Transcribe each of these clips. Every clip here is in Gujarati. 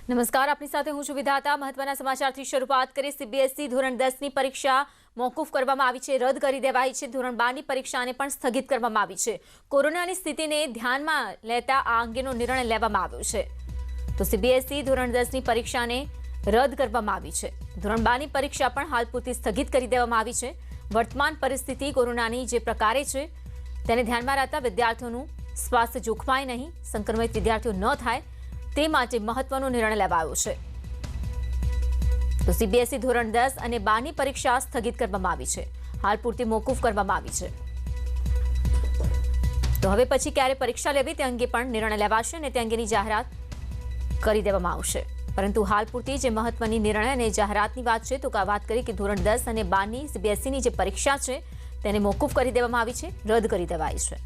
નમસ્કાર, આપની સાથે હું છું વિધાતા। મહત્વના સમાચારથી શરૂઆત કરી। સીબીએસઈ ધોરણ 10ની પરીક્ષા મોકૂફ કરવામાં આવી છે, રદ કરી દેવાઈ છે। ધોરણ 12ની પરીક્ષાને પણ સ્થગિત કરવામાં આવી છે। કોરોનાની સ્થિતિને ધ્યાનમાં લેતા આ અંગેનો નિર્ણય લેવામાં આવ્યો છે। તો સીબીએસઈ ધોરણ 10ની પરીક્ષાને રદ કરવામાં આવી છે। ધોરણ 12ની પરીક્ષા પણ હાલ પૂરતી સ્થગિત કરી દેવામાં આવી છે। વર્તમાન પરિસ્થિતિ કોરોનાની જે પ્રકારે છે તેને ધ્યાનમાં રાખતા વિદ્યાર્થીઓનું સ્વાસ્થ્ય જોખમાય નહીં, સંક્રમિત વિદ્યાર્થીઓ ન થાય તે માટે મહત્વનો નિર્ણય લેવાયો છે। તો સીબીએસઈ ધોરણ 10 અને 12ની પરીક્ષા સ્થગિત કરવામાં આવી છે, હાલ પૂરતી મોકૂફ કરવામાં આવી છે। તો હવે પછી ક્યારે પરીક્ષા લેવી તે અંગે પણ નિર્ણય લેવાશે અને તે અંગેની જાહેરાત કરી દેવામાં આવશે। પરંતુ હાલ પૂરતી જે મહત્વની નિર્ણય અને જાહેરાતની વાત છે, તો વાત કરી કે ધોરણ 10 અને 12ની સીબીએસઈની જે પરીક્ષા છે તેને મોકૂફ કરી દેવામાં આવી છે, રદ કરી દેવાઈ છે।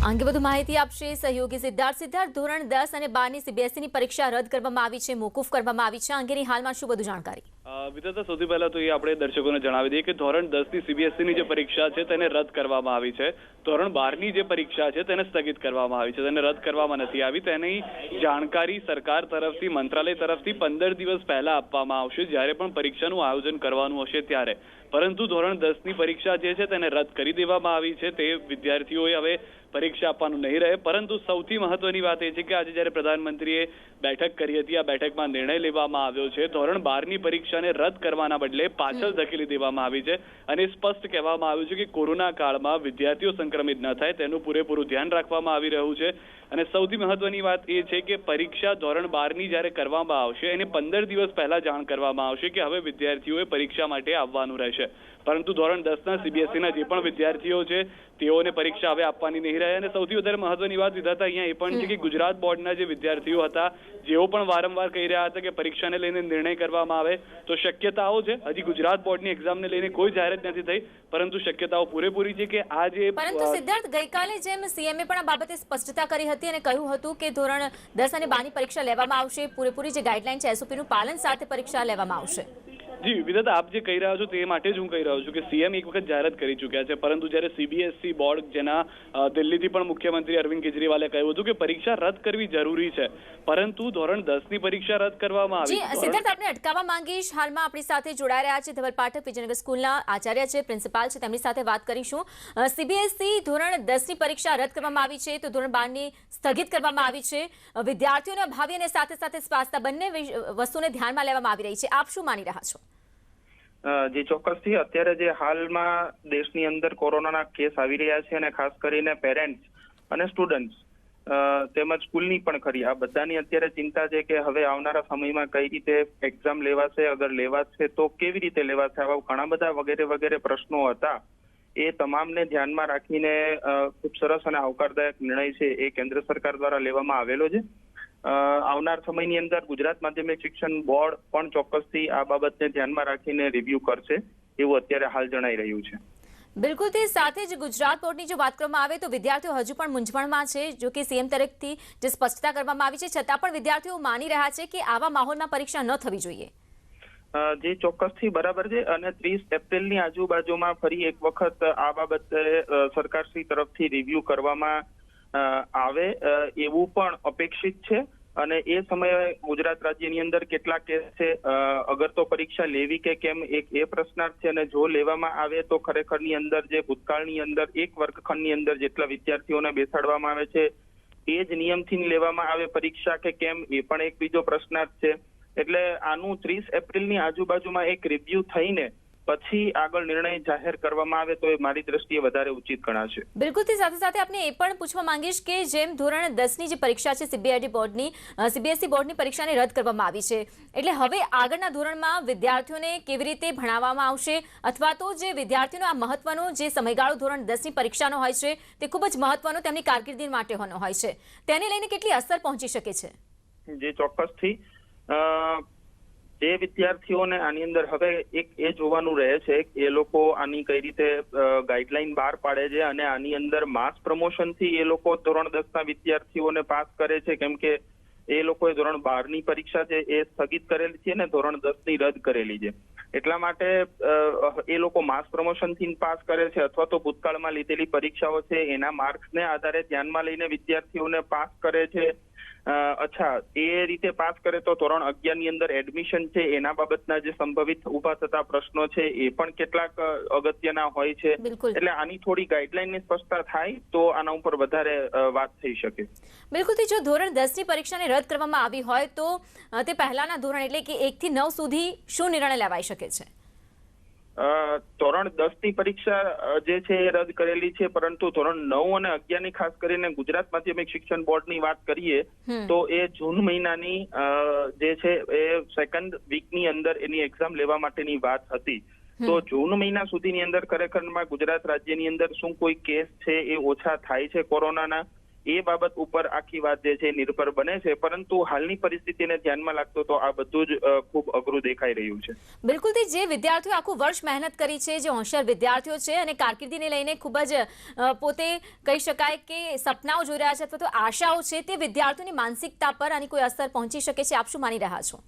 અંગે વધુ માહિતી આપશે સહયોગી સિદ્ધાર્થ। ધોરણ 10 અને 12ની સીબીએસઈની પરીક્ષા રદ કરવામાં આવી છે, મોકૂફ કરવામાં આવી છે, અંગેની હાલમાં શું વધુ જાણકારી? વિધાતા, સૌથી પહેલા તો એ આપણે દર્શકોને જણાવી દઈએ કે ધોરણ 10ની સીબીએસઈની જે પરીક્ષા છે તેને રદ કરવામાં આવી છે। ધોરણ 12ની જે પરીક્ષા છે તેને સ્થગિત કરવામાં આવી છે, તેને રદ કરવામાં નથી આવી। તેની જાણકારી સરકાર તરફથી, મંત્રાલય તરફથી 15 દિવસ પહેલા આપવામાં આવશે, જ્યારે પણ પરીક્ષાનું આયોજન કરવાનું હશે ત્યારે। પરંતુ ધોરણ 10ની પરીક્ષા જે છે તેને રદ કરી દેવામાં આવી છે। તે વિદ્યાર્થીઓએ હવે પરીક્ષા આપવાનું નહીં રહે। પરંતુ સૌથી મહત્વની વાત એ છે કે આજે જ્યારે પ્રધાનમંત્રીએ બેઠક કરી હતી, આ બેઠકમાં નિર્ણય લેવામાં આવ્યો છે ધોરણ 12ની પરીક્ષાને રદ કરવાના બદલે પાછળ ધકેલી દેવામાં આવી છે અને સ્પષ્ટ કહેવામાં આવ્યું છે કે કોરોના કાળમાં વિદ્યાર્થીઓ સંક્રમિત ન થાય તેનું પૂરેપૂરું ધ્યાન રાખવામાં આવી રહ્યું છે। અને સૌથી મહત્વની વાત એ છે કે પરીક્ષા ધોરણ 12ની જ્યારે કરવામાં આવશે એને 15 દિવસ પહેલા જાણ કરવામાં આવશે કે હવે વિદ્યાર્થીઓએ પરીક્ષા માટે આવવાનું રહેશે। પરંતુ ધોરણ 10ના સીબીએસઈના જે પણ વિદ્યાર્થીઓ છે તેઓને પરીક્ષા હવે આપવાની નહીં રહે। અને સૌથી વધારે મહત્વની વાત વિધાતા અહીંયા એ પણ છે કે ગુજરાત બોર્ડના જે વિદ્યાર્થીઓ હતા, જેઓ પણ વારંવાર કહી રહ્યા હતા કે પરીક્ષાને લઈને નિર્ણય કરવામાં આવે તો શક્યતાઓ છે, હજી ગુજરાત બોર્ડની એક્ઝામને લઈને કોઈ જાહેરાત નથી થઈ, પરંતુ શક્યતાઓ પૂરેપૂરી છે કે આ જે પરંતુ સિદ્ધાર્થ, ગઈકાલે જેમ સીએમએ પણ આ બાબતે સ્પષ્ટતા કરી હતી અને કહ્યું હતું કે ધોરણ 10 અને 12ની પરીક્ષા લેવામાં આવશે, પૂરેપૂરી જે ગાઈડલાઈન છે એસઓપીનું પાલન સાથે પરીક્ષા લેવામાં આવશે। જી વિધાતા, આપ જે કહી રહ્યા છો તે માટે જ હું કહી રહ્યો છું કે સીએમ એક વખત જાહેરાત કરી ચૂક્યા છે, પરંતુ જ્યારે સીબીએસઈ બોર્ડ જેના દિલ્હીથી પણ મુખ્યમંત્રી અરવિંદ કેજરીવાલે કહ્યું હતું કે પરીક્ષા રદ કરવી જરૂરી છે, પરંતુ ધોરણ 10ની પરીક્ષા રદ કરવામાં આવી। જી સિદ્ધાર્થ, આપણે અટકાવવા માંગીશ। હાલમાં આપણી સાથે જોડાઈ રહ્યા છે ધવલ પાઠક, વિજયનગર સ્કૂલના આચાર્ય છે, પ્રિન્સિપાલ છે, તેમની સાથે વાત કરીશું। સીબીએસઈ ધોરણ 10ની પરીક્ષા રદ કરવામાં આવી છે, તો ધોરણ 12ની સ્થગિત કરવામાં આવી છે। વિદ્યાર્થીઓના ભાવિ અને સાથે સાથે સ્વાસ્થ્ય બંને વસ્તુને ધ્યાનમાં લેવામાં આવી રહી છે, આપ શું માની રહ્યા છો? જે ચોક્કસથી અત્યારે જે હાલમાં દેશની અંદર કોરોનાના કેસ આવી રહ્યા છે અને ખાસ કરીને પેરેન્ટ્સ અને સ્ટુડન્ટ્સ તેમજ સ્કૂલની પણ ખરી, આ બધાની અત્યારે ચિંતા છે કે હવે આવનારા સમયમાં કઈ રીતે એક્ઝામ લેવાશે, અગર લેવાશે તો કેવી રીતે લેવાશે, આવા ઘણા બધા વગેરે વગેરે પ્રશ્નો હતા। એ તમામને ધ્યાનમાં રાખીને ખૂબ સરસ અને આવકારદાયક નિર્ણય છે એ કેન્દ્ર સરકાર દ્વારા લેવામાં આવેલો છે। આવનાર સમયની અંદર ગુજરાત માધ્યમિક શિક્ષણ બોર્ડ પણ ચોક્કસથી આ બાબતને ધ્યાનમાં રાખીને રિવ્યુ કરશે એવું અત્યારે હાલ જણાઈ રહ્યું છે। બિલકુલ, તે સાથે જ ગુજરાત બોર્ડની જો વાત કરવામાં આવે તો વિદ્યાર્થીઓ હજુ પણ મૂંઝવણમાં છે। જો કે સીએમ તરફથી જે સ્પષ્ટતા કરવામાં આવી છે, છતાં પણ વિદ્યાર્થીઓ માની રહ્યા છે કે આવા માહોલમાં પરીક્ષા ન થવી જોઈએ। જે ચોક્કસથી બરાબર છે અને 30 એપ્રિલની આજુબાજુમાં ફરી એક વખત આ બાબતે સરકારશ્રી તરફથી રિવ્યુ કરવામાં આવે એવું પણ અપેક્ષિત છે। અને એ સમયે ગુજરાત રાજ્યની અંદર કેટલા કેસ છે, અગર તો પરીક્ષા લેવી કે કેમ એક એ પ્રશ્નાર્થ છે। અને જો લેવામાં આવે તો ખરેખરની અંદર જે ભૂતકાળની અંદર એક વર્ગખંડની અંદર જેટલા વિદ્યાર્થીઓને બેસાડવામાં આવે છે એ જ નિયમથી લેવામાં આવે પરીક્ષા કે કેમ, એ પણ એક બીજો પ્રશ્નાર્થ છે। એટલે આનું 30 એપ્રિલની આજુબાજુમાં એક રિવ્યુ થઈને પછી આગળ નિર્ણય જાહેર કરવામાં આવે તો એ મારી દ્રષ્ટિએ વધારે ઉચિત ગણાશે। બિલકુલ, તે સાથે સાથે આપણે એ પણ પૂછવા માંગીશ કે જેમ ધોરણ 10ની જે પરીક્ષા છે સીબીએસઈ બોર્ડની પરીક્ષાને રદ કરવામાં આવી છે, એટલે હવે આગળના ધોરણમાં વિદ્યાર્થીઓને કેવી રીતે ભણાવવામાં આવશે, અથવા તો જે વિદ્યાર્થીઓનો આ મહત્વનો જે સમયગાળો ધોરણ 10ની પરીક્ષાનો હોય છે તે ખૂબ જ મહત્વનો તેમની કારકિર્દી માટેનો હોય છે, તેને લઈને કેટલી અસર પહોંચી શકે છે? જે ચોક્કસથી જે વિદ્યાર્થીઓને આની અંદર હવે એક એ જોવાનું રહે છે કે એ લોકો આની કઈ રીતે ગાઈડલાઈન બહાર પાડે છે અને આની અંદર માસ પ્રમોશનથી એ લોકો ધોરણ 10ના વિદ્યાર્થીઓને પાસ કરે છે, કેમ કે એ લોકોએ ધોરણ 12ની પરીક્ષા છે એ સ્થગિત કરેલી છે અને ધોરણ 10ની રદ કરેલી છે. એટલા માટે એ લોકો માસ પ્રમોશનથી પાસ કરે છે અથવા તો ભૂતકાળમાં લીધેલી પરીક્ષાઓ છે એના માર્ક્સને આધારે ધ્યાનમાં લઈને વિદ્યાર્થીઓને પાસ કરે છે. અચ્છા, એ રીતે પાસ કરે તો ધોરણ 11ની અંદર એડમિશન છે એના બાબતના જે સંભવિત ઉભા થતા પ્રશ્નો છે એ પણ કેટલાક અગત્યના હોય છે. એટલે આની થોડી ગાઈડલાઈનની સ્પષ્ટતા થાય તો આના ઉપર વધારે વાત થઈ શકે. બિલકુલ. જો ધોરણ 10ની પરીક્ષાને રદ કરવામાં આવી હોય તો તે પહેલાના ધોરણ એટલે કે 1 થી 9 સુધી શું નિર્ણય લેવાઈ શકે છે? ધોરણ 10ની પરીક્ષા જે છે એ રદ કરેલી છે, પરંતુ ધોરણ 9 અને 11ની ખાસ કરીને ગુજરાત માધ્યમિક શિક્ષણ બોર્ડની વાત કરીએ તો એ જૂન મહિનાની જે છે એ સેકન્ડ વીકની અંદર એની એક્ઝામ લેવા માટેની વાત હતી. તો જૂન મહિના સુધીની અંદર ખરેખરમાં ગુજરાત રાજ્યની અંદર શું કોઈ કેસ છે એ ઓછા થાય છે કોરોનાના, એ બાબત ઉપર આખી વાત જે છે નિર્ભર બને છે. પરંતુ હાલની પરિસ્થિતિને ધ્યાનમાં લાગતો તો આ બધું જ ખૂબ અઘરું દેખાઈ રહ્યું છે. બિલકુલ. જે વિદ્યાર્થીઓ આખું વર્ષ મહેનત કરી છે, જે હોશિયાર વિદ્યાર્થીઓ છે અને કારકિર્દીને લઈને ખૂબ જ પોતે કહી શકાય કે સપનાઓ જોઈ રહ્યા છે અથવા તો આશાઓ છે, તે વિદ્યાર્થીઓની માનસિકતા પર આની કોઈ અસર પહોંચી શકે છે? આપ શું માની રહ્યા છો?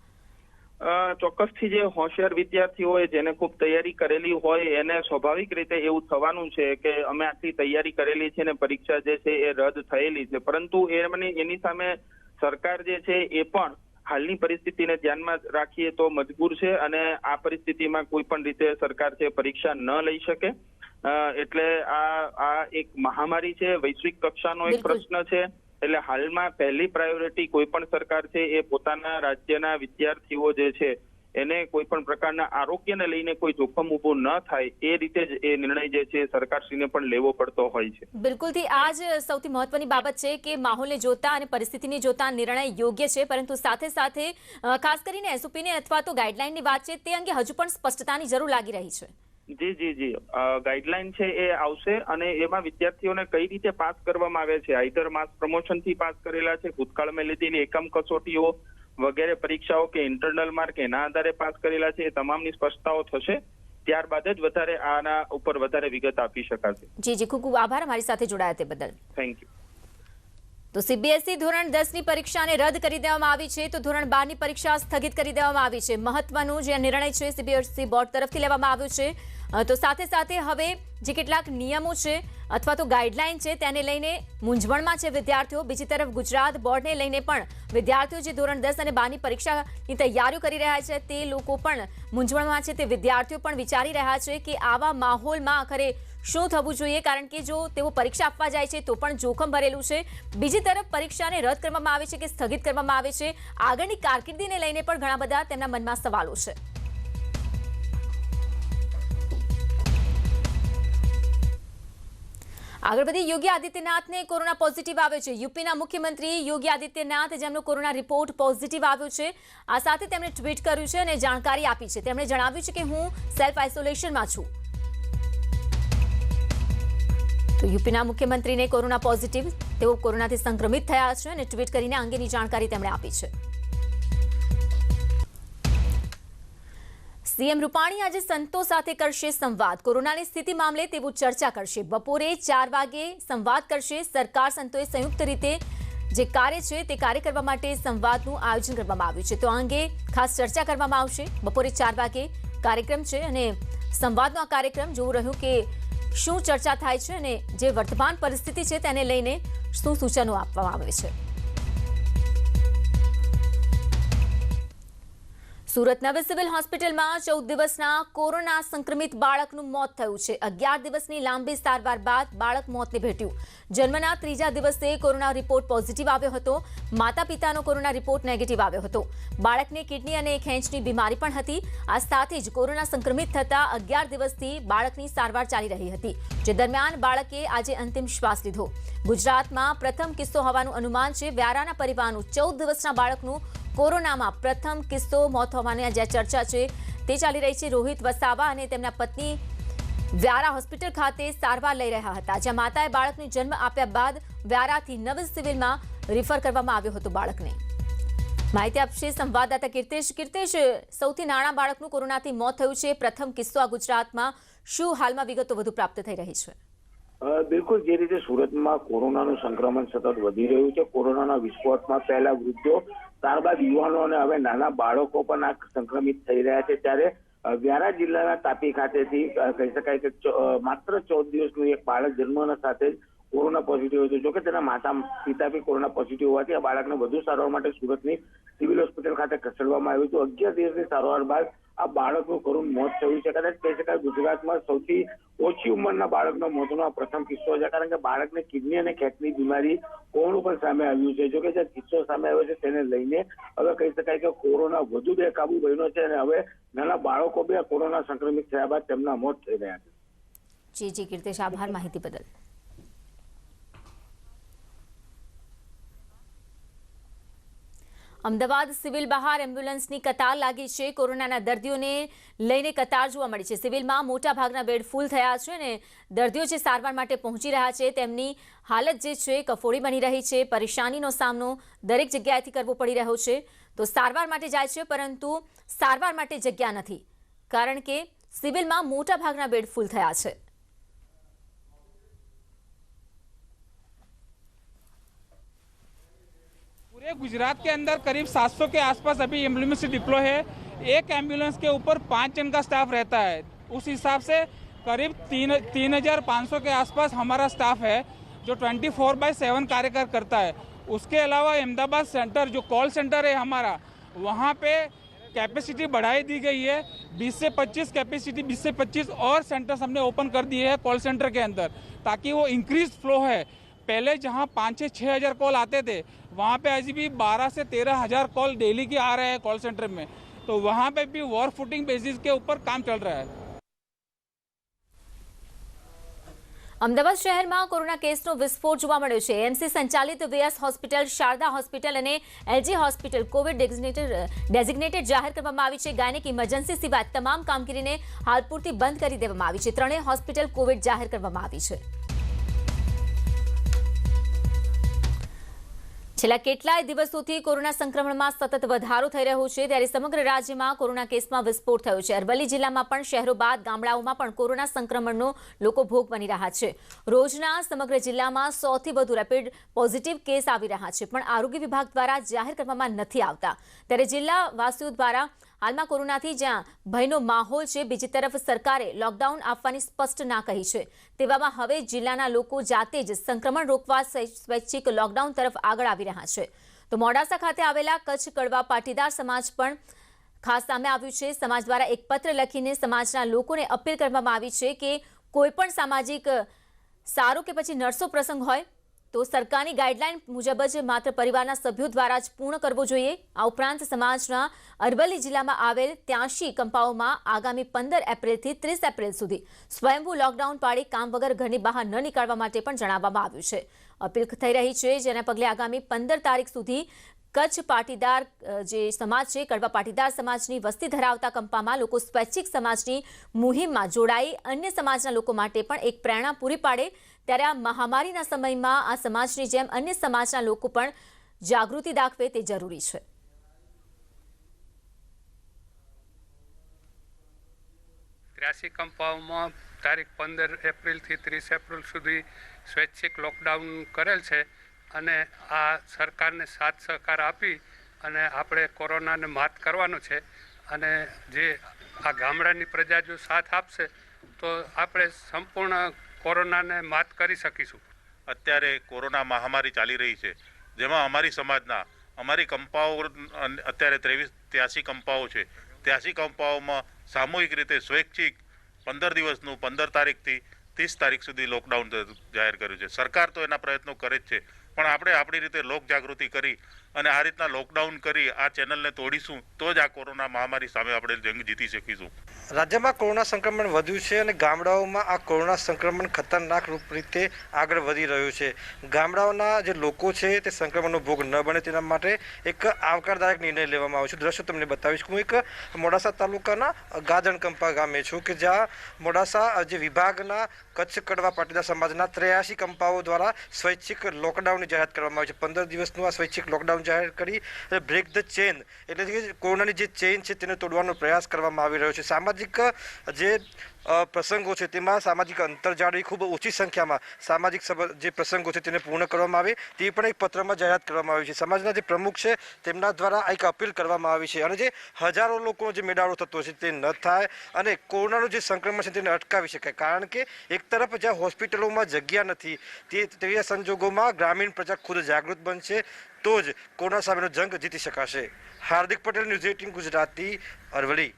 ચોક્કસથી જે હોશિયાર વિદ્યાર્થીઓ હોય જેને ખૂબ તૈયારી કરેલી હોય એને સ્વાભાવિક રીતે એવું થવાનું છે કે અમે આટલી તૈયારી કરેલી છે ને પરીક્ષા જે છે એ રદ થયેલી છે. પરંતુ એની સામે સરકાર જે છે એ પણ હાલની પરિસ્થિતિને ધ્યાનમાં રાખીએ તો મજબૂર છે અને આ પરિસ્થિતિમાં કોઈ પણ રીતે સરકાર છે પરીક્ષા ન લઈ શકે. એટલે આ એક મહામારી છે, વૈશ્વિક કક્ષાનો એક પ્રશ્ન છે. એટલે હાલમાં પહેલી પ્રાયોરિટી કોઈ પણ સરકાર છે એ પોતાના રાજ્યના વિદ્યાર્થીઓ જે છે એને કોઈ પણ પ્રકારના આરોગ્યને લઈને કોઈ જોખમ ઊભું ન થાય એ રીતે જ એ નિર્ણય જે છે સરકારશ્રીને પણ લેવો પડતો હોય છે. બિલકુલથી આ જ સૌથી મહત્વની બાબત છે કે માહોલને જોતા અને પરિસ્થિતિને જોતા નિર્ણય યોગ્ય છે, પરંતુ સાથે સાથે ખાસ કરીને એસઓપીને અથવા તો ગાઈડલાઈનની વાત છે તે અંગે હજુ પણ સ્પષ્ટતાની જરૂર લાગી રહી છે. જી ગાઈડલાઈન છે એ આવશે અને એમાં વિદ્યાર્થીઓને કઈ રીતે પાસ કરવામાં આવે છે, આઈધર માસ પ્રમોશનથી પાસ કરેલા છે, ભૂતકાળમાં લીધેલી એકમ કસોટીઓ વગેરે પરીક્ષાઓ કે ઇન્ટરનલ માર્ક એના આધારે પાસ કરેલા છે, એ તમામની સ્પષ્ટતાઓ થશે. ત્યારબાદ જ વધારે આના ઉપર વધારે વિગત આપી શકાશે. જી ખૂબ ખૂબ આભાર અમારી સાથે જોડાયા તે બદલ. Thank you. તો સીબીએસઈ ધોરણ 10ની પરીક્ષાને રદ કરી દેવામાં આવી છે, તો ધોરણ 12ની પરીક્ષા સ્થગિત કરી દેવામાં આવી છે. મહત્વનું જે નિર્ણય છે સીબીએસઈ બોર્ડ તરફથી લેવામાં આવ્યો છે. તો સાથે સાથે હવે જે કેટલાક નિયમો છે અથવા તો ગાઈડલાઈન છે તેને લઈને મૂંઝવણમાં છે વિદ્યાર્થીઓ. બીજી તરફ ગુજરાત બોર્ડને લઈને પણ વિદ્યાર્થીઓ જે ધોરણ 10 અને 12ની પરીક્ષાની તૈયારીઓ કરી રહ્યા છે તે લોકો પણ મૂંઝવણમાં છે. તે વિદ્યાર્થીઓ પણ વિચારી રહ્યા છે કે આવા માહોલમાં આખરે શું થવું જોઈએ, કારણ કે જો તેઓ પરીક્ષા આપવા જાય છે તો પણ જોખમ ભરેલું છે. બીજી તરફ પરીક્ષાને રદ કરવામાં આવે છે કે સ્થગિત કરવામાં આવે છે, આગળની કારકિર્દીને લઈને પણ ઘણા બધા તેમના મનમાં સવાલો છે. આગળ વધી યોગી આદિત્યનાથને કોરોના પોઝિટિવ આવ્યો છે. યુપીના મુખ્યમંત્રી યોગી આદિત્યનાથ જેમનો કોરોના રિપોર્ટ પોઝિટિવ આવ્યો છે, આ સાથે તેમણે ટ્વીટ કર્યું છે અને જાણકારી આપી છે. તેમણે જણાવ્યું છે કે હું સેલ્ફ આઇસોલેશનમાં છું. તો યુપીના મુખ્યમંત્રીને કોરોના પોઝિટિવ, તેઓ કોરોનાથી સંક્રમિત થયા છે અને ટ્વીટ કરીને અંગેની જાણકારી તેમણે આપી છે. સીએમ રૂપાણી આજે સંતો સાથે કરશે સંવાદ. કોરોનાની સ્થિતિ મામલે તેઓ ચર્ચા કરશે. બપોરે 4 વાગે સંવાદ કરશે. સરકાર સંતોએ સંયુક્ત રીતે જે કાર્ય છે તે કાર્ય કરવા માટે સંવાદનું આયોજન કરવામાં આવ્યું છે. તો આ અંગે ખાસ ચર્ચા કરવામાં આવશે. બપોરે 4 વાગે કાર્યક્રમ છે અને સંવાદનો આ કાર્યક્રમ જોવું રહ્યું કે શું ચર્ચા થાય છે અને જે વર્તમાન પરિસ્થિતિ છે તેને લઈને શું સૂચનો આપવામાં આવે છે. સુરત નવી સિવિલ હોસ્પિટલમાં 14 દિવસના કોરોના સંક્રમિત બાળકનું મોત થયું છે. 11 દિવસની લાંબી સારવાર બાદ બાળક મોતને ભેટ્યું. જન્મના 3જા દિવસે કોરોના રિપોર્ટ પોઝિટિવ આવ્યો હતો. માતા પિતાનો કોરોના રિપોર્ટ નેગેટિવ આવ્યો હતો. બાળકને કિડની અને ખેંચની બીમારી પણ હતી. આ સાથે જ કોરોના સંક્રમિત થતા 11 દિવસથી બાળકની સારવાર ચાલી રહી હતી, જે દરમિયાન બાળકે આજે અંતિમ શ્વાસ લીધો. ગુજરાતમાં પ્રથમ કિસ્સો હોવાનું અનુમાન છે. વ્યારાના પરિવારનું 14 દિવસના બાળકનું કોરોનામાં પ્રથમ કિસ્સો મોત હોવાની જે ચર્ચા છે તે ચાલી રહી છે. રોહિત વસાવા અને તેમના પત્ની વ્યારા હોસ્પિટલ ખાતે સારવાર લઈ રહ્યા હતા, જ્યાં માતાએ બાળકને જન્મ આપ્યા બાદ વ્યારાથી નવી સિવિલમાં રિફર કરવામાં આવ્યો હતો બાળકને. માહિતી આપશે સંવાદદાતા કીર્તેશ. કીર્તેશ, સૌથી નાના બાળકનું કોરોનાથી મોત થયું છે, પ્રથમ કિસ્સો આ ગુજરાતમાં. શું હાલમાં વિગતો વધુ પ્રાપ્ત થઈ રહી છે? બિલકુલ જે રીતે સુરતમાં કોરોનાનું સંક્રમણ સતત વધી રહ્યું છે, કોરોનાના વિસ્ફોટમાં પહેલા વૃદ્ધો, ત્યારબાદ યુવાનો અને હવે નાના બાળકો પણ આ સંક્રમિત થઈ રહ્યા છે. ત્યારે વ્યારા જિલ્લાના તાપી ખાતેથી કહી શકાય કે માત્ર 14 દિવસનું એક બાળક જન્મના સાથે જ કોરોના પોઝિટિવ હતું. જોકે તેના માતા પિતા બી કોરોના પોઝિટિવ હોવાથી આ બાળકને વધુ સારવાર માટે સુરતની સિવિલ હોસ્પિટલ ખાતે ખસેડવામાં આવ્યું હતું. 11 દિવસની સારવાર બાદ આ બાળકનું કરુણ મોત થયું છે. કદાચ કહી શકાય ગુજરાતમાં સૌથી ઓછી ઉંમરના બાળકનો મોતનો આ પ્રથમ કિસ્સો છે, કારણ કે બાળકને કિડની અને ખેંચની બીમારી કોરોના પણ સામે આવ્યું છે. જોકે જે કિસ્સો સામે આવ્યો છે તેને લઈને હવે કહી શકાય કે કોરોના વધુ બેકાબુ બન્યો છે અને હવે નાના બાળકો બી કોરોના સંક્રમિત થયા બાદ તેમના મોત થઈ રહ્યા છે. જી કીર્તિશ, આભાર માહિતી બદલ. અમદાવાદ સિવિલ બહાર એમ્બ્યુલન્સની કતાર લાગી છે. કોરોનાના દર્દીઓને લઈને કતાર જોવા મળી છે. સિવિલમાં મોટા ભાગના બેડ ફૂલ થયા છે અને દર્દીઓ જે સારવાર માટે પહોંચી રહ્યા છે તેમની હાલત જે છે કફોડી બની રહી છે. પરેશાનીનો સામનો દરેક જગ્યાએથી કરવો પડી રહ્યો છે. તો સારવાર માટે જાય છે પરંતુ સારવાર માટે જગ્યા નથી, કારણ કે સિવિલમાં મોટા ભાગના બેડ ફૂલ થયા છે. पूरे गुजरात के अंदर करीब 700 के आसपास अभी एम्बुलेंस डिप्लॉय है. एक एम्बुलेंस के ऊपर 5 जन का स्टाफ रहता है. उस हिसाब से करीब 3,500 के आसपास हमारा स्टाफ है जो 24/7 कार्य करता है. उसके अलावा अहमदाबाद सेंटर जो कॉल सेंटर है हमारा, वहाँ पे कैपेसिटी बढ़ाई दी गई है. 20 से 25 कैपेसिटी 20 से 25 और सेंटर्स हमने ओपन कर दिए हैं कॉल सेंटर के अंदर, ताकि वो इंक्रीज फ्लो है. पहले जहाँ 5 से 6 हज़ार कॉल आते थे, वहाँ पे अभी भी 12 से 13 हज़ार कॉल डेली के आ रहे हैं कॉल सेंटर में. तो वहाँ पे भी वर्क फुटिंग बेसिस के ऊपर काम चल रहा है. અમદાવાદ શહેરમાં કોરોના કેસનો વિસ્ફોટ જોવા મળ્યો છે. એમસી સંચાલિત વીએસ હોસ્પિટલ, શારદા હોસ્પિટલ અને એલજી હોસ્પિટલ કોવિડ ડેઝિગ્નેટેડ જાહેર કરવામાં આવી છે. ગાયનેક ઇમરજન્સી સિવાય તમામ કામગીરીને હાલ પૂરતી બંધ કરી દેવામાં આવી છે. ત્રણેય હોસ્પિટલ કોવિડ જાહેર કરવામાં આવી છે. છેલ્લા કેટલાય દિવસોથી કોરોના સંક્રમણમાં સતત વધારો થઈ રહ્યો છે, ત્યારે સમગ્ર રાજ્યમાં કોરોના કેસમાં વિસ્ફોટ થયો છે. અરવલ્લી જિલ્લામાં પણ શહેરો બાદ ગામડાઓમાં પણ કોરોના સંક્રમણનો લોકો ભોગ બની રહ્યા છે. રોજના સમગ્ર જિલ્લામાં 100થી વધુ રેપિડ પોઝિટિવ કેસ આવી રહ્યા છે, પણ આરોગ્ય વિભાગ દ્વારા જાહેર કરવામાં નથી આવતા. ત્યારે જિલ્લાવાસીઓ દ્વારા હાલમાં કોરોનાથી જ્યાં ભયનો માહોલ છે, બીજી તરફ સરકારે લોકડાઉન આપવાની સ્પષ્ટ ના કહી છે. તેવામાં હવે જિલ્લાના લોકો જાતે જ સંક્રમણ રોકવા સ્વૈચ્છિક લોકડાઉન તરફ આગળ આવી રહ્યા છે. તો મોડાસા ખાતે આવેલા કચ્છ કડવા પાટીદાર સમાજ પણ ખાસ સામે આવ્યું છે. સમાજ દ્વારા એક પત્ર લખીને સમાજના લોકોને અપીલ કરવામાં આવી છે કે કોઈ પણ સામાજિક સારો કે પછી નરસો પ્રસંગ હોય તો સરકારની ગાઈડલાઈન મુજબ જ માત્ર પરિવારના સભ્યો દ્વારા જ પૂર્ણ કરવો જોઈએ. આ ઉપરાંત સમાજના અરવલ્લી જિલ્લામાં આવેલ 83 કંપાઓમાં આગામી 15 એપ્રિલથી 30 એપ્રિલ સુધી સ્વયંભૂ લોકડાઉન પાડી કામ વગર ઘરની બહાર ન નીકળવા માટે પણ જણાવવામાં આવ્યું છે. અપીલ થઈ રહી છે, જેના પગલે આગામી 15 તારીખ સુધી કચ્છ પાટીદાર જે સમાજ છે, કડવા પાટીદાર સમાજની વસ્તી ધરાવતા કંપામાં લોકો સ્વૈચ્છિક સમાજની મુહિમમાં જોડાઈ અન્ય સમાજના લોકો માટે પણ એક પ્રેરણા પૂરી પાડે. ત્યારે આ મહામારીના સમયમાં આ સમાજની જેમ અન્ય સમાજના લોકો પણ જાગૃતિ દાખવે તે જરૂરી છે. કંપાઓમાં તારીખ 15 એપ્રિલથી 30 એપ્રિલ સુધી સ્વૈચ્છિક લોકડાઉન કરેલ છે અને આ સરકારને સાથ સહકાર આપી અને આપણે કોરોનાને માત કરવાનું છે. અને જે આ ગામડાની પ્રજા જો સાથ આપશે તો આપણે સંપૂર્ણ કોરોનાને માત કરી શકીશું. અત્યારે કોરોના મહામારી ચાલી રહી છે, જેમાં અમારી સમાજના અમારી કંપાઓ અત્યારે 83 કંપાઓ છે. 83 કંપાઓમાં સામૂહિક રીતે સ્વૈચ્છિક 15 દિવસનું 15 તારીખથી 30 તારીખ સુધી લોકડાઉન જાહેર કર્યું છે. સરકાર તો એના પ્રયત્નો કરે જ છે, પણ આપણે આપણી રીતે લોક જાગૃતિ કરી અને આ રીતના લોકડાઉન કરી આ ચેનલને તોડીશું તો જ આ કોરોના મહામારી સામે આપણે જંગ જીતી શકીશું. રાજ્યમાં કોરોના સંક્રમણ વધ્યું છે અને ગામડાઓમાં આ કોરોના સંક્રમણ ખતરનાક રીતે આગળ વધી રહ્યું છે. ગામડાઓના જે લોકો છે તે સંક્રમણનો ભોગ ન બને તેના માટે એક આવકારદાયક નિર્ણય લેવામાં આવ્યો છે. દ્રશ્યો તમને બતાવીશ. હું એક મોડાસા તાલુકાના ગાજણકંપા ગામે છું કે જ્યાં મોડાસા જે વિભાગના કચ્છ કડવા પાટીદાર સમાજના 83 કંપાઓ દ્વારા સ્વૈચ્છિક લોકડાઉનની જાહેરાત કરવામાં આવી છે. 15 દિવસનું આ સ્વૈચ્છિક લોકડાઉન જાહેર કરી બ્રેક ધ ચેન એટલે કે કોરોનાની જે ચેઇન છે તેને તોડવાનો પ્રયાસ કરવામાં આવી રહ્યો છે. સામાજિક જે પ્રસંગો છે તેમાં સામાજિક અંતર જાળવી ખૂબ ઓછી સંખ્યામાં સામાજિક જે પ્રસંગો છે તેને પૂર્ણ કરવામાં આવે તે પણ એક પત્રમાં જાહેરાત કરવામાં આવી છે. સમાજના જે પ્રમુખ છે તેમના દ્વારા એક અપીલ કરવામાં આવી છે અને જે હજારો લોકોનો જે મેળાવડો થતો છે તે ન થાય અને કોરોનાનું જે સંક્રમણ છે તેને અટકાવી શકાય. કારણ કે એક તરફ જ્યાં હોસ્પિટલોમાં જગ્યા નથી તેવા સંજોગોમાં ગ્રામીણ પ્રજા ખુદ જાગૃત બનશે તો જ કોરોના સામેનો જંગ જીતી શકાશે. હાર્દિક પટેલ, ન્યૂઝ 18 ગુજરાતી, અરવલ્લી.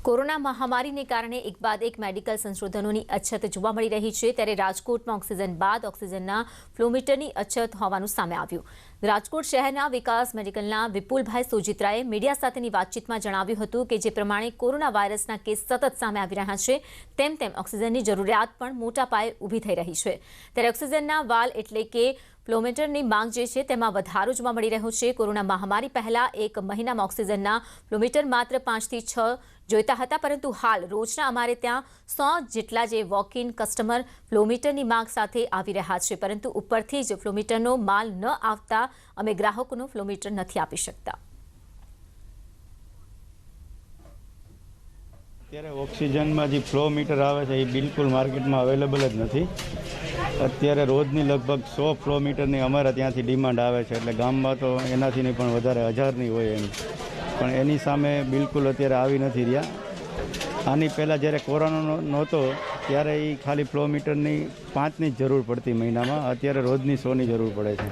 કોરોના મહામારીને કારણે એક બાદ એક મેડિકલ સંશોધનોની અછત જોવા મળી રહી છે, ત્યારે રાજકોટમાં ઓક્સિજન બાદ ઓક્સિજનના ફ્લોમીટરની અછત હોવાનું સામે આવ્યું. રાજકોટ શહેરના વિકાસ મેડિકલના વિપુલભાઈ સોજિત્રાએ મીડિયા સાથેની વાતચીતમાં જણાવ્યું હતું કે જે પ્રમાણે કોરોના વાયરસના કેસ સતત સામે આવી રહ્યા છે તેમ ઓક્સિજનની જરૂરિયાત પણ મોટા પાયે ઊભી થઈ રહી છે. ત્યારે ઓક્સિજનના વાલ એટલે કે ફ્લોમીટરની માંગ જે છે તેમાં વધારો જોવા મળી રહ્યો છે. કોરોના મહામારી પહેલા એક મહિનામાં ઓક્સિજનના ફ્લોમીટર માત્ર 5 થી 6 જોઈતા હતા, પરંતુ હાલ રોજના અમારે ત્યાં 100 જેટલા જે વોક ઇન કસ્ટમર ફ્લોમીટરની માંગ સાથે આવી રહ્યા છે, પરંતુ ઉપરથી જ ફ્લોમીટરનો માલ ન આવતા અમે ગ્રાહકોનો ફ્લોમીટર નથી આપી શકતા. અત્યારે ઓક્સિજનમાં જે ફ્લોમીટર આવે છે એ બિલકુલ માર્કેટમાં અવેલેબલ જ નથી. અત્યારે રોજની લગભગ 100 ફ્લોમીટરની અમારા ત્યાંથી ડિમાન્ડ આવે છે, એટલે ગામમાં તો એનાથી પણ વધારે 1000ની હોય એની, પણ એની સામે બિલકુલ અત્યારે આવી નથી રહ્યા. આની પહેલાં જ્યારે કોરોના નહોતો ત્યારે એ ખાલી ફ્લોમીટરની 5ની જ જરૂર પડતી મહિનામાં, અત્યારે રોજની 100ની જરૂર પડે છે.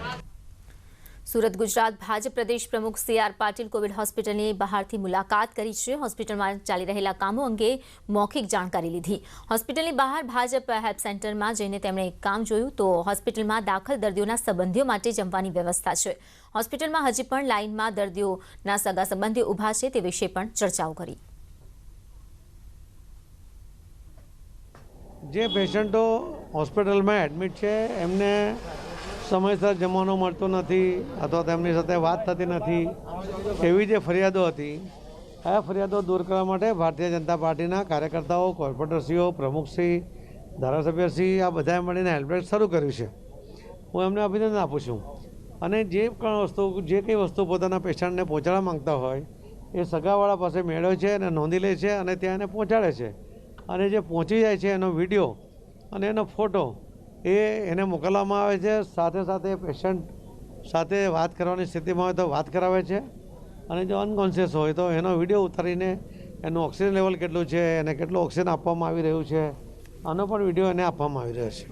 સુરત ગુજરાત ભાજપ પ્રદેશ પ્રમુખ CR પાટીલ કોવિડ હોસ્પિટલની બહારથી મુલાકાત કરી છે. હોસ્પિટલમાં ચાલી રહેલા કામો અંગે મૌખિક જાણકારી લીધી. હોસ્પિટલની બહાર ભાજપ હેલ્પ સેન્ટરમાં જઈને તેમણે એક કામ જોયું તો હોસ્પિટલમાં દાખલ દર્દીઓના સંબંધીઓ માટે જમવાની વ્યવસ્થા છે. હોસ્પિટલમાં હજી પણ લાઇનમાં દર્દીઓના સગા સંબંધીઓ ઊભા છે તે વિશે પણ ચર્ચાઓ કરી. જે પેશન્ટો હોસ્પિટલમાં એડમિટ છે એમને સમયસર જમવાનો મળતો નથી અથવા તેમની સાથે વાત થતી નથી, એવી જે ફરિયાદો હતી આ ફરિયાદો દૂર કરવા માટે ભારતીય જનતા પાર્ટીના કાર્યકર્તાઓ, કોર્પોરેટરશ્રીઓ, પ્રમુખશ્રી, ધારાસભ્યશ્રી આ બધાએ મળીને હેલ્પલાઇન શરૂ કર્યું છે. હું એમને અભિનંદન આપું છું. અને જે કંઈ વસ્તુ પોતાના પેશન્ટને પહોંચાડવા માંગતા હોય એ સગાવાળા પાસે મેળવે છે અને નોંધી લે છે અને ત્યાં એને પહોંચાડે છે. અને જે પહોંચી જાય છે એનો વિડીયો અને એનો ફોટો એને મોકલવામાં આવે છે. સાથે સાથે પેશન્ટ સાથે વાત કરવાની સ્થિતિમાં હોય તો વાત કરાવે છે અને જો અનકોન્શિયસ હોય તો એનો વિડીયો ઉતારીને એનું ઓક્સિજન લેવલ કેટલું છે, એને કેટલું ઓક્સિજન આપવામાં આવી રહ્યું છે, આનો પણ વિડીયો એને આપવામાં આવી રહ્યો છે.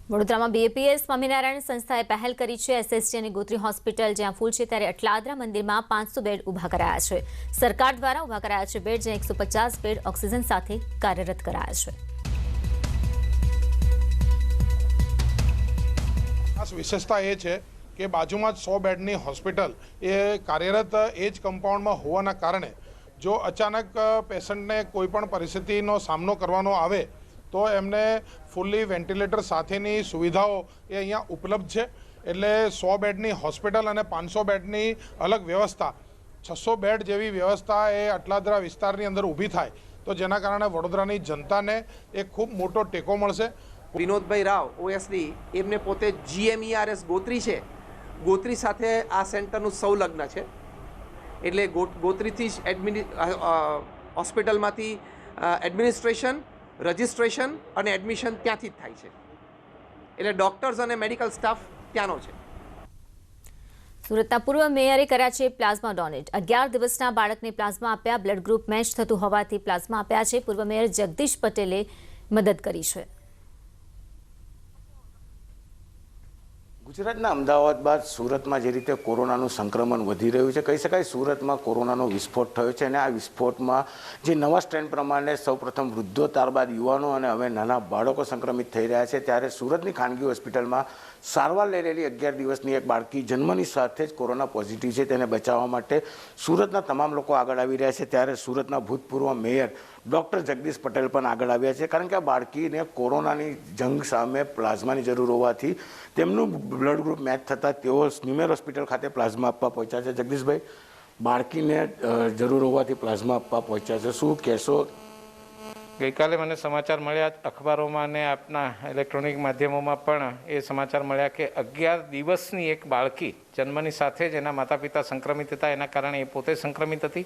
વડોદરામાં BAPS સ્વામિનારાયણ સંસ્થાએ પહેલ કરી છે. SSG અને ગોત્રી હોસ્પિટલ જ્યાં ફૂલ છે ત્યારે અટલાદરા મંદિરમાં 500 બેડ ઊભા કરાયા છે. સરકાર દ્વારા ઊભા કરાયા છે બેડ, જ્યાં 150 બેડ ઓક્સિજન સાથે કાર્યરત કરાયા છે. ખાસ વિશેષતા એ છે કે બાજુમાં જ 100 બેડની હોસ્પિટલ એ કાર્યરત એ જ કમ્પાઉન્ડમાં હોવાના કારણે જો અચાનક પેશન્ટને કોઈ પણ પરિસ્થિતિનો સામનો કરવાનો આવે તો એમને ફૂલ્લી વેન્ટિલેટર સાથેની સુવિધાઓ એ અહીંયા ઉપલબ્ધ છે. એટલે 100 બેડની હોસ્પિટલ અને 500 બેડની અલગ વ્યવસ્થા, 600 બેડ જેવી વ્યવસ્થા એ અટલાદરા વિસ્તારની અંદર ઊભી થાય તો જેના કારણે વડોદરાની જનતાને એક ખૂબ મોટો ટેકો મળશે. વિનોદભાઈ રાવ OSD એમને પોતે GMERS ગોત્રી છે, ગોત્રી સાથે આ સેન્ટરનું સંલગ્ન છે. એટલે ગોત્રીથી જ હોસ્પિટલમાંથી એડમિનિસ્ટ્રેશન, રજિસ્ટ્રેશન અને એડમિશન ત્યાંથી જ થાય છે. એટલે ડૉક્ટર્સ અને મેડિકલ સ્ટાફ ત્યાંનો છે. સુરતના પૂર્વ મેયરે કર્યા છે પ્લાઝમા ડોનેટ. 11 દિવસના બાળકને પ્લાઝમા આપ્યા. બ્લડ ગ્રુપ મેચ થતું હોવાથી પ્લાઝમા આપ્યા છે. પૂર્વ મેયર જગદીશ પટેલે મદદ કરી છે. ગુજરાતના અમદાવાદ બાદ સુરતમાં જે રીતે કોરોનાનું સંક્રમણ વધી રહ્યું છે, કહી શકાય સુરતમાં કોરોનાનો વિસ્ફોટ થયો છે. અને આ વિસ્ફોટમાં જે નવા સ્ટ્રેન પ્રમાણે સૌપ્રથમ વૃદ્ધો, ત્યારબાદ યુવાનો અને હવે નાના બાળકો સંક્રમિત થઈ રહ્યા છે. ત્યારે સુરતની ખાનગી હોસ્પિટલમાં સારવાર લઈ રહેલી 11 દિવસની એક બાળકી જન્મની સાથે જ કોરોના પોઝિટિવ છે. તેને બચાવવા માટે સુરતના તમામ લોકો આગળ આવી રહ્યા છે. ત્યારે સુરતના ભૂતપૂર્વ મેયર ડૉક્ટર જગદીશ પટેલ પણ આગળ આવ્યા છે, કારણ કે આ બાળકીને કોરોનાની જંગ સામે પ્લાઝમાની જરૂર હોવાથી તેમનું બ્લડ ગ્રુપ મેચ થતાં તેઓ સ્ન્યુમેર હોસ્પિટલ ખાતે પ્લાઝમા આપવા પહોંચ્યા છે. જગદીશભાઈ, બાળકીને જરૂર હોવાથી પ્લાઝમા આપવા પહોંચ્યા છે, શું કહેશો? ગઈકાલે મને સમાચાર મળ્યા અખબારોમાં અને આપના ઇલેક્ટ્રોનિક માધ્યમોમાં પણ એ સમાચાર મળ્યા કે 11 દિવસની એક બાળકી જન્મની સાથે જ એના માતા પિતા સંક્રમિત હતા. એના કારણે એ પોતે સંક્રમિત હતી.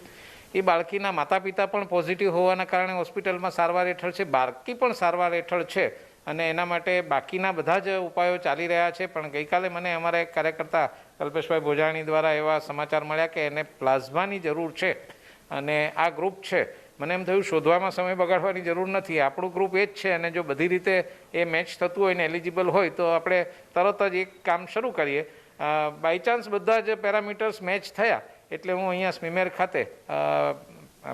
એ બાળકીના માતા પિતા પણ પોઝિટિવ હોવાના કારણે હોસ્પિટલમાં સારવાર હેઠળ છે, બાળકી પણ સારવાર હેઠળ છે અને એના માટે બાકીના બધા જ ઉપાયો ચાલી રહ્યા છે. પણ ગઈકાલે મને અમારા એક કાર્યકર્તા કલ્પેશભાઈ ભોજાણી દ્વારા એવા સમાચાર મળ્યા કે એને પ્લાઝમાની જરૂર છે અને આ ગ્રુપ છે. મને એમ થયું શોધવામાં સમય બગાડવાની જરૂર નથી, આપણું ગ્રુપ એ જ છે અને જો બધી રીતે એ મેચ થતું હોય ને એલિજિબલ હોય તો આપણે તરત જ એક કામ શરૂ કરીએ. બાય ચાન્સ બધા જ પેરામીટર્સ મેચ થયા એટલે હું અહીંયા સ્મીમેર ખાતે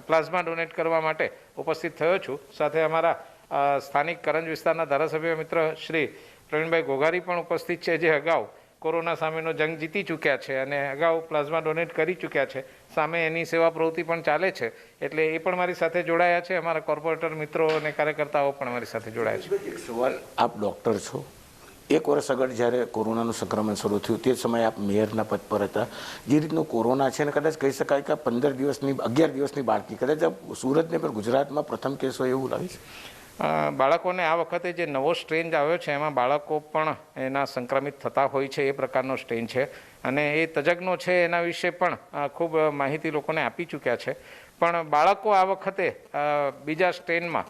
પ્લાઝમા ડોનેટ કરવા માટે ઉપસ્થિત થયો છું. સાથે અમારા સ્થાનિક કરંજ વિસ્તારના ધારાસભ્ય મિત્ર શ્રી પ્રવીણભાઈ ઘોઘારી પણ ઉપસ્થિત છે, જે અગાઉ કોરોના સામેનો જંગ જીતી ચૂક્યા છે અને અગાઉ પ્લાઝમા ડોનેટ કરી ચૂક્યા છે. સામે એની સેવા પ્રવૃત્તિ પણ ચાલે છે એટલે એ પણ મારી સાથે જોડાયા છે. અમારા કોર્પોરેટર મિત્રો અને કાર્યકર્તાઓ પણ મારી સાથે જોડાયા છે. એક સવાલ, આપ ડૉક્ટર છો, 1 વર્ષ આગળ જ્યારે કોરોનાનું સંક્રમણ શરૂ થયું તે સમયે આપ મેયરના પદ પર હતા. જે રીતનું કોરોના છે ને કદાચ કહી શકાય કે 11 દિવસની બાળકી, કદાચ સુરતને પણ ગુજરાતમાં પ્રથમ કેસ હોય એવું લાગે છે. બાળકોને આ વખતે જે નવો સ્ટ્રેન આવ્યો છે એમાં બાળકો પણ એના સંક્રમિત થતા હોય છે, એ પ્રકારનો સ્ટ્રેન છે અને એ તજજ્ઞો છે એના વિશે પણ ખૂબ માહિતી લોકોને આપી ચૂક્યા છે. પણ બાળકો આ વખતે બીજા સ્ટ્રેનમાં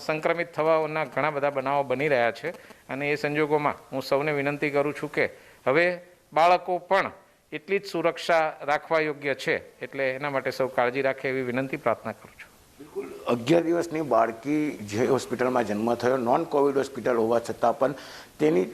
સંક્રમિત થવાના ઘણા બધા બનાવો બની રહ્યા છે અને એ સંજોગોમાં હું સૌને વિનંતી કરું છું કે હવે બાળકો પણ એટલી જ સુરક્ષા રાખવા યોગ્ય છે એટલે એના માટે સૌ કાળજી રાખે એવી વિનંતી પ્રાર્થના કરું છું. 11 દિવસની બાળકી જે હોસ્પિટલમાં જન્મ થયો, નોન કોવિડ હોસ્પિટલ હોવા છતાં પણ તેની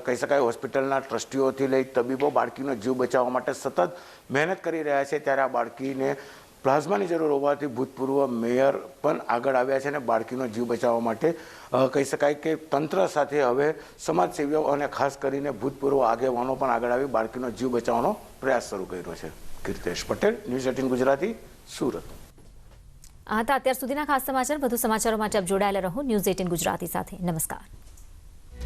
કહી શકાય હોસ્પિટલના ટ્રસ્ટીઓથી લઈ તબીબો બાળકીનો જીવ બચાવવા માટે સતત મહેનત કરી રહ્યા છે. ત્યારે આ બાળકીને પ્લાઝમાની જરૂર હોવાથી ભૂતપૂર્વ મેયર પણ આગળ આવ્યા છે અને બાળકીનો જીવ બચાવવા માટે કહી શકાય કે તંત્ર સાથે હવે સમાજસેવીઓ અને ખાસ કરીને ભૂતપૂર્વ આગેવાનો પણ આગળ આવી બાળકીનો જીવ બચાવવાનો પ્રયાસ શરૂ કર્યો છે. કીર્તેશ પટેલ, ન્યૂઝ 18 ગુજરાતી, સુરત. આ હતા અત્યાર સુધીના ખાસ સમાચાર. વધુ સમાચારો માટે આપ જોડાયેલા રહો ન્યૂઝ 18 ગુજરાતી સાથે. નમસ્કાર.